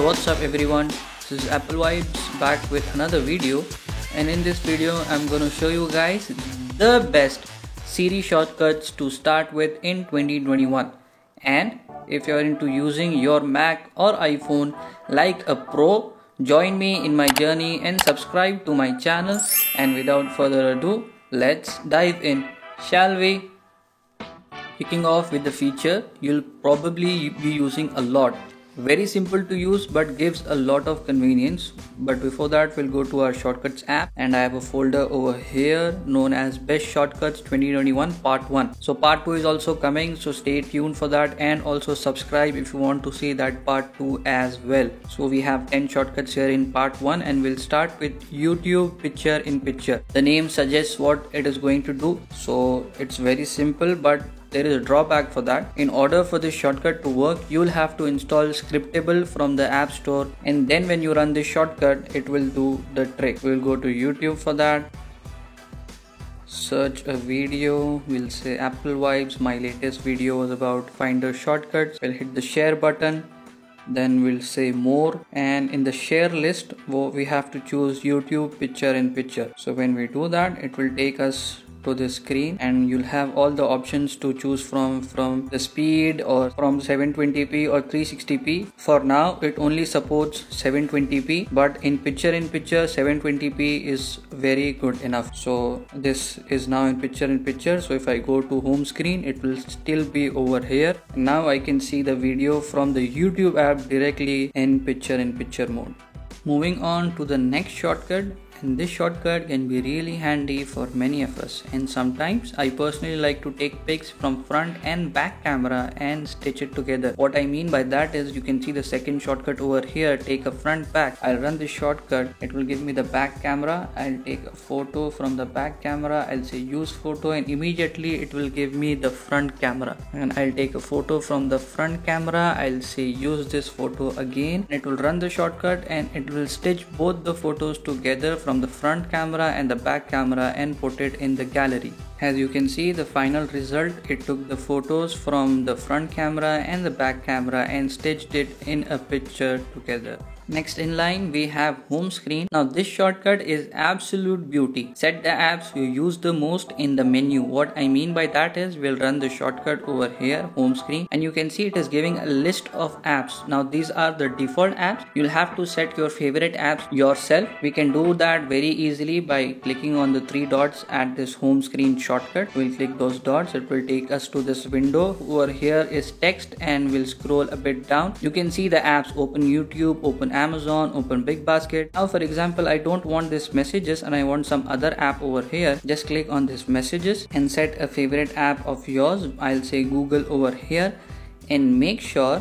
what's up everyone, this is Apple Vibes back with another video, and in this video I'm gonna show you guys the best Siri shortcuts to start with in 2021. And if you're into using your Mac or iPhone like a pro, join me in my journey and subscribe to my channel. And without further ado, let's dive in, shall we? Kicking off with the feature you'll probably be using a lot. Very simple to use but gives a lot of convenience. But before that, we'll go to our shortcuts app, and I have a folder over here known as Best Shortcuts 2021 Part 1. So Part 2 is also coming, so stay tuned for that, and also subscribe if you want to see that Part 2 as well. So we have 10 shortcuts here in Part 1, and we'll start with YouTube Picture in Picture. The name suggests what it is going to do, so it's very simple, but there is a drawback for that. In order for this shortcut to work, you will have to install Scriptable from the App Store, and then when you run this shortcut, it will do the trick. We'll go to YouTube for that. Search a video. We'll say Apple Vibes. My latest video was about Finder shortcuts. We'll hit the share button. Then we'll say more, and in the share list we have to choose YouTube Picture in Picture. So when we do that, it will take us to this screen, and you'll have all the options to choose from the speed, or from 720p or 360p. For now it only supports 720p, but in picture 720p is very good enough. So this is now in picture. So if I go to home screen, it will still be over here. Now I can see the video from the YouTube app directly in picture mode. Moving on to the next shortcut, and this shortcut can be really handy for many of us, and sometimes I personally like to take pics from front and back camera and stitch it together. What I mean by that is, you can see the second shortcut over here, take a front back. I'll run this shortcut, it will give me the back camera. I'll take a photo from the back camera, I'll say use photo, and immediately it will give me the front camera. And I'll take a photo from the front camera, I'll say use this photo again. It will run the shortcut, and it will stitch both the photos together from the front camera and the back camera and put it in the gallery. As you can see, the final result, it took the photos from the front camera and the back camera and stitched it in a picture together. Next in line, we have home screen. Now this shortcut is absolute beauty. Set the apps you use the most in the menu. What I mean by that is, we'll run the shortcut over here, home screen, and you can see it is giving a list of apps. Now these are the default apps. You'll have to set your favorite apps yourself. We can do that very easily by clicking on the three dots at this home screen shortcut. We'll click those dots. It will take us to this window. Over here is text, and we'll scroll a bit down. You can see the apps: open YouTube, open Amazon, open Big Basket. Now for example, I don't want this messages and I want some other app over here. Just click on this messages and set a favorite app of yours. I'll say Google over here, and make sure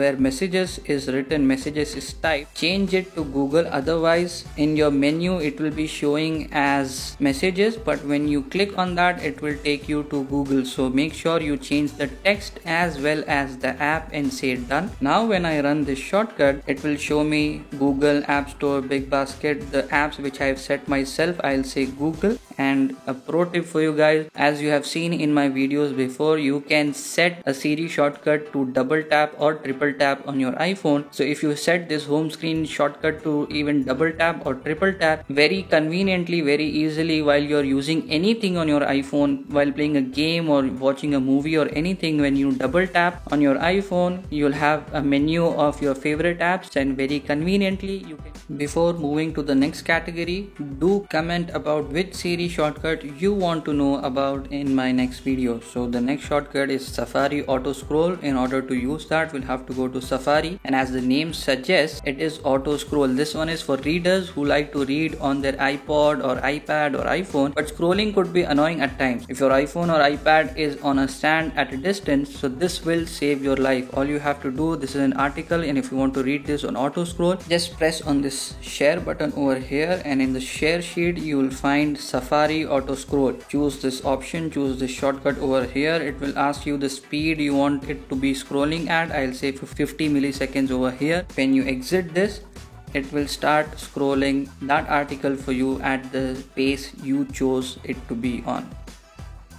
where messages is written, messages is typed, change it to Google. Otherwise in your menu it will be showing as messages, but when you click on that, it will take you to Google. So make sure you change the text as well as the app and say done. Now when I run this shortcut, it will show me Google, App Store, Big Basket, the apps which I have set myself. I'll say Google. And a pro tip for you guys, as you have seen in my videos before, you can set a Siri shortcut to double tap or triple tap on your iPhone. So if you set this home screen shortcut to even double tap or triple tap, very conveniently, very easily, while you're using anything on your iPhone, while playing a game or watching a movie or anything, when you double tap on your iPhone, you'll have a menu of your favorite apps, and very conveniently you can. Before moving to the next category, do comment about which Siri shortcut you want to know about in my next video. So the next shortcut is Safari Auto Scroll. In order to use that, we'll have to go to Safari, and as the name suggests, it is auto scroll. This one is for readers who like to read on their iPod or iPad or iPhone, but scrolling could be annoying at times. If your iPhone or iPad is on a stand at a distance, so this will save your life. All you have to do, this is an article, and if you want to read this on auto scroll, just press on this share button over here, and in the share sheet you will find Safari Auto Scroll. Choose this option, choose this shortcut over here. It will ask you the speed you want it to be scrolling at. I'll say 50 milliseconds over here. When you exit this, it will start scrolling that article for you at the pace you chose it to be on.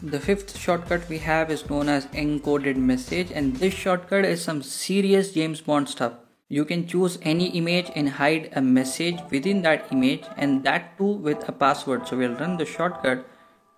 The fifth shortcut we have is known as encoded message, and this shortcut is some serious James Bond stuff. You can choose any image and hide a message within that image, and that too with a password. So we'll run the shortcut.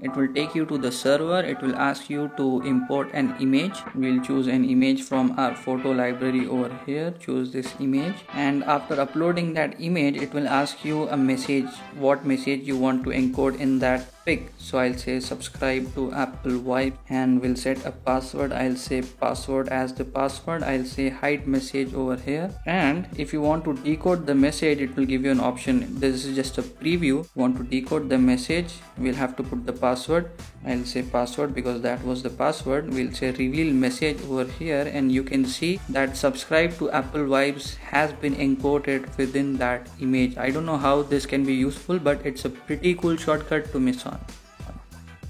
It will take you to the server. It will ask you to import an image. We'll choose an image from our photo library over here. Choose this image, and after uploading that image, it will ask you a message, what message you want to encode in that pic. So I'll say subscribe to Apple Vibe, and we'll set a password. I'll say password as the password. I'll say hide message over here, and if you want to decode the message, it will give you an option. This is just a preview. If you want to decode the message, we'll have to put the password. I'll say password because that was the password. We'll say reveal message over here, and you can see that subscribe to Apple Vibes has been encoded within that image. I don't know how this can be useful, but it's a pretty cool shortcut to miss on.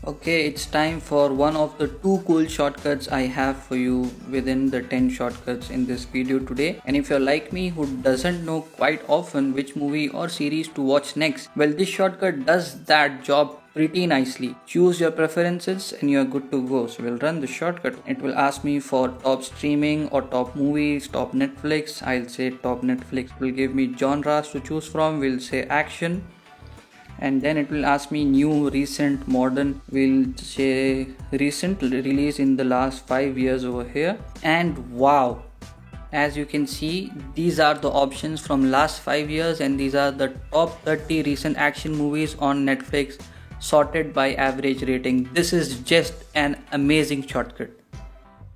Okay, it's time for one of the 2 cool shortcuts I have for you within the 10 shortcuts in this video today. And if you're like me who doesn't know quite often which movie or series to watch next, well, this shortcut does that job pretty nicely. Choose your preferences and you're good to go. So we'll run the shortcut. It will ask me for top streaming or top movies, top Netflix. I'll say top Netflix. It will give me genres to choose from. We'll say action. And then it will ask me new, recent, modern. We'll say recent, release in the last 5 years over here. And wow, as you can see, these are the options from last 5 years, and these are the top 30 recent action movies on Netflix, sorted by average rating. This is just an amazing shortcut.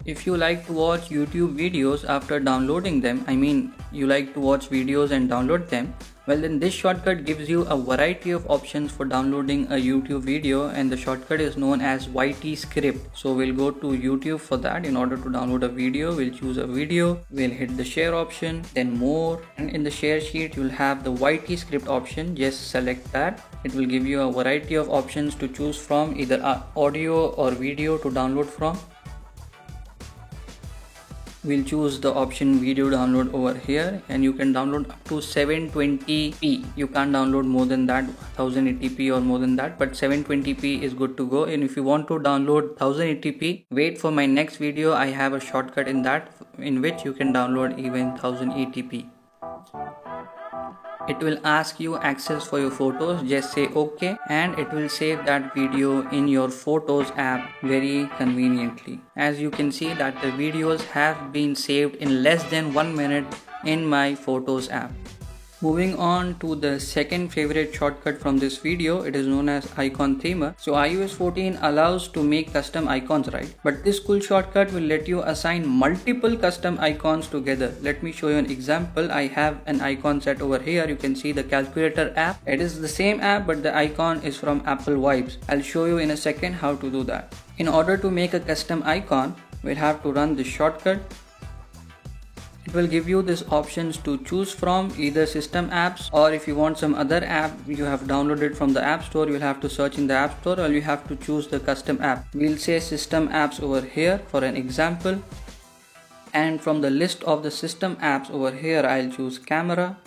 If you like to watch YouTube videos after downloading them, you like to watch videos and download them, well, then this shortcut gives you a variety of options for downloading a YouTube video, and the shortcut is known as YT script. So we'll go to YouTube for that. In order to download a video, we'll choose a video, we'll hit the share option, then more, and in the share sheet you'll have the YT script option. Just select that. It will give you a variety of options to choose from, either audio or video to download from. We'll choose the option video download over here, and you can download up to 720p. You can't download more than that, 1080p or more than that, but 720p is good to go. And if you want to download 1080p, wait for my next video. I have a shortcut in that in which you can download even 1080p. It will ask you access for your photos. Just say OK, and it will save that video in your Photos app very conveniently. As you can see that the videos have been saved in less than 1 minute in my Photos app. Moving on to the second favorite shortcut from this video, it is known as icon themer. So iOS 14 allows to make custom icons, right? But this cool shortcut will let you assign multiple custom icons together. Let me show you an example. I have an icon set over here. You can see the calculator app. It is the same app, but the icon is from Apple Vibes. I'll show you in a second how to do that. In order to make a custom icon, we'll have to run this shortcut. It will give you these options to choose from, either system apps, or if you want some other app you have downloaded from the app store, you'll have to search in the app store, or you have to choose the custom app. We'll say system apps over here for an example, and from the list of the system apps over here I'll choose camera.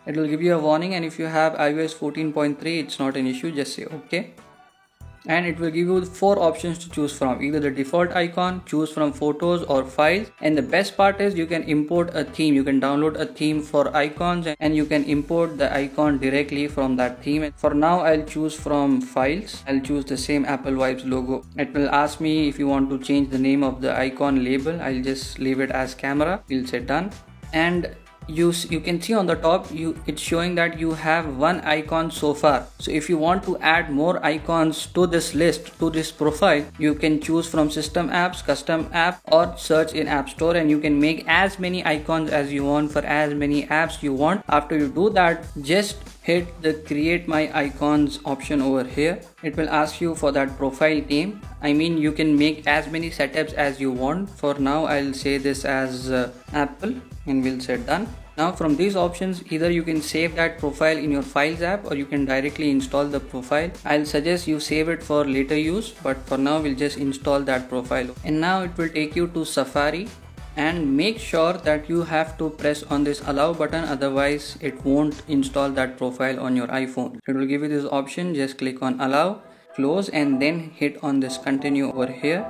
It will give you a warning, and if you have iOS 14.3 it's not an issue, just say OK. And it will give you 4 options to choose from, either the default icon, choose from photos or files. And the best part is you can import a theme. You can download a theme for icons, and you can import the icon directly from that theme. For now I'll choose from files. I'll choose the same Apple Vibes logo. It will ask me if you want to change the name of the icon label. I'll just leave it as camera. We'll say done. And you can see on the top it's showing that you have 1 icon so far. So if you want to add more icons to this list, to this profile, you can choose from system apps, custom app, or search in app store, and you can make as many icons as you want for as many apps you want. After you do that, just hit the create my icons option over here. It will ask you for that profile name. You can make as many setups as you want. For now I'll say this as Apple, and we'll say done. Now from these options, either you can save that profile in your files app, or you can directly install the profile. I'll suggest you save it for later use, but for now we'll just install that profile. And now it will take you to Safari, and make sure that you have to press on this allow button, otherwise it won't install that profile on your iPhone. It will give you this option. Just click on allow, close, and then hit on this continue over here.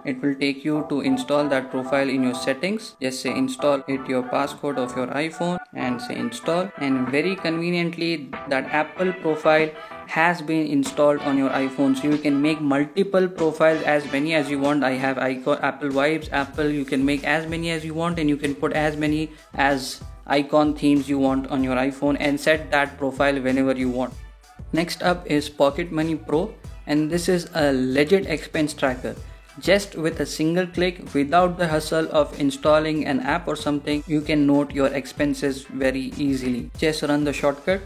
it will take you to install that profile in your settings. Just say install, hit your passcode of your iPhone and say install, and very conveniently that Apple profile has been installed on your iPhone. So you can make multiple profiles, as many as you want. I have Apple Vibes, Apple, you can make as many as you want, and you can put as many as icon themes you want on your iPhone and set that profile whenever you want. Next up is Pocket Money Pro, and this is a legit expense tracker. Just with a single click, without the hustle of installing an app or something, you can note your expenses very easily. Just run the shortcut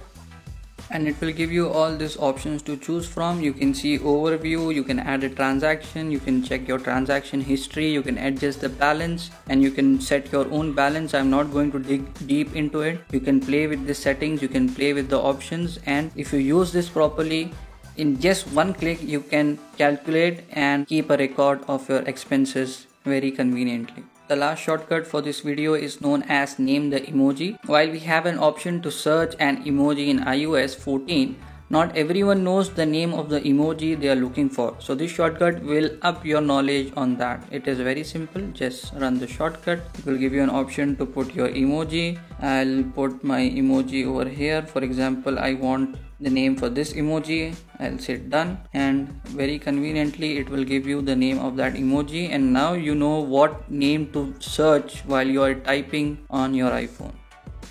and it will give you all these options to choose from. You can see overview, you can add a transaction, you can check your transaction history, you can adjust the balance, and you can set your own balance. I'm not going to dig deep into it. You can play with the settings, you can play with the options, and if you use this properly, in just one click you can calculate and keep a record of your expenses very conveniently. The last shortcut for this video is known as name the emoji. While we have an option to search an emoji in iOS 14, not everyone knows the name of the emoji they are looking for. So this shortcut will up your knowledge on that. It is very simple. Just run the shortcut. It will give you an option to put your emoji. I'll put my emoji over here. For example, I want the name for this emoji. I'll say done, and very conveniently it will give you the name of that emoji, and now you know what name to search while you are typing on your iPhone.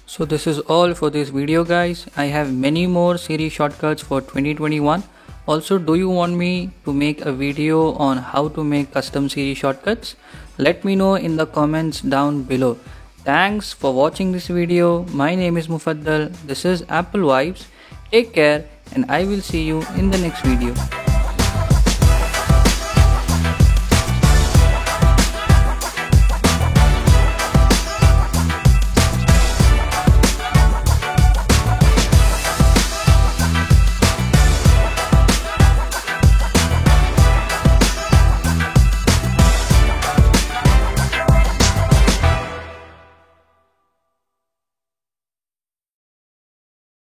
So this is all for this video, guys. I have many more Siri shortcuts for 2021. Also, do you want me to make a video on how to make custom Siri shortcuts? Let me know in the comments down below. Thanks for watching this video. My name is Mufaddal. This is Apple Vibes. Take care, and I will see you in the next video.